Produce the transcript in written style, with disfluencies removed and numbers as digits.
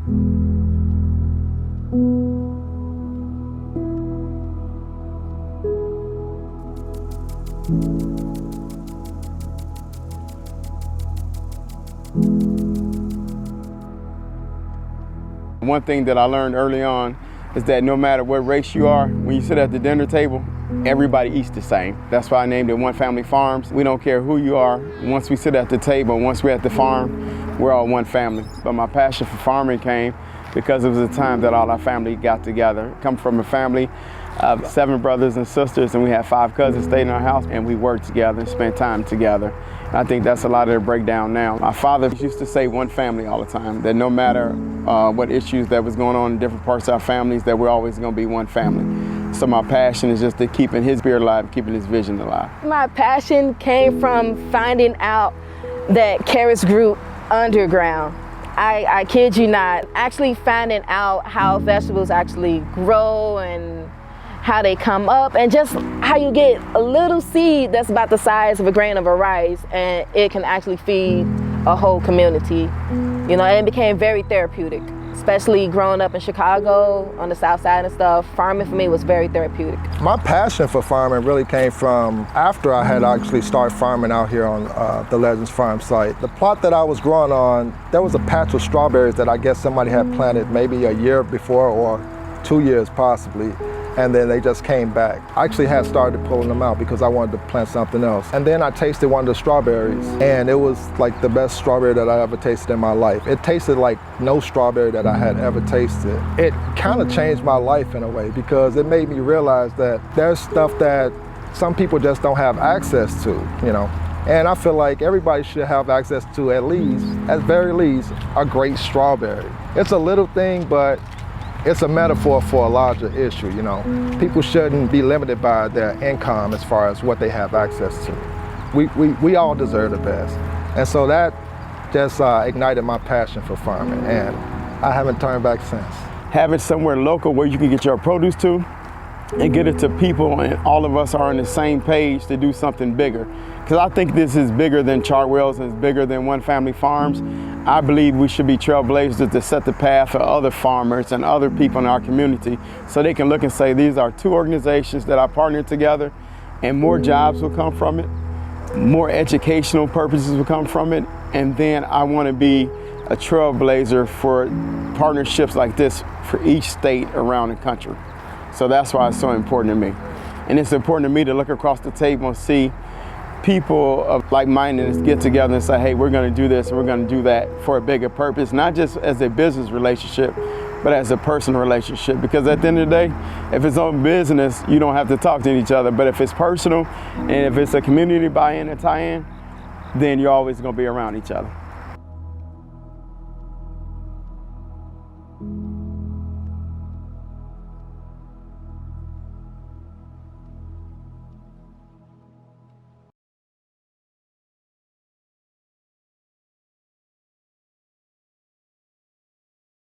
One thing that I learned early on is that no matter what race you are, when you sit at the dinner table, everybody eats the same. That's why I named it One Family Farms. We don't care who you are. Once we sit at the table, once we're at the farm, we're all one family. But my passion for farming came because it was a time that all our family got together. I come from a family of 7 brothers and sisters, and we had 5 cousins stayed in our house, and we worked together and spent time together. And I think that's a lot of the breakdown now. My father used to say one family all the time, that no matter what issues that was going on in different parts of our families, that we're always going to be one family. So my passion is just to keeping his spirit alive, keeping his vision alive. My passion came from finding out that carrots grew underground. I kid you not, actually finding out how vegetables actually grow and how they come up, and just how you get a little seed that's about the size of a grain of rice, and it can actually feed a whole community. You know, and it became very therapeutic, especially growing up in Chicago on the south side and stuff. Farming for me was very therapeutic. My passion for farming really came from after I had actually started farming out here on the Legends Farm site. The plot that I was growing on, there was a patch of strawberries that I guess somebody had planted maybe a year before or 2 years possibly. And then they just came back. I actually had started pulling them out because I wanted to plant something else. And then I tasted one of the strawberries, and it was like the best strawberry that I ever tasted in my life. It tasted like no strawberry that I had ever tasted. It kind of changed my life in a way, because it made me realize that there's stuff that some people just don't have access to, you know. And I feel like everybody should have access to at very least, a great strawberry. It's a little thing, but it's a metaphor for a larger issue, you know. People shouldn't be limited by their income as far as what they have access to. We all deserve the best. And so that just ignited my passion for farming, and I haven't turned back since. Having somewhere local where you can get your produce to and get it to people, and all of us are on the same page to do something bigger. Because I think this is bigger than Chartwells, and it's bigger than One Family Farms. I believe we should be trailblazers to set the path for other farmers and other people in our community, so they can look and say, these are 2 organizations that are partnered together, and more jobs will come from it, more educational purposes will come from it, and then I want to be a trailblazer for partnerships like this for each state around the country. So that's why it's so important to me. And it's important to me to look across the table and see people of like-mindedness get together and say, hey, we're going to do this and we're going to do that for a bigger purpose, not just as a business relationship, but as a personal relationship. Because at the end of the day, if it's on business, you don't have to talk to each other. But if it's personal, and if it's a community buy-in and tie-in, then you're always going to be around each other.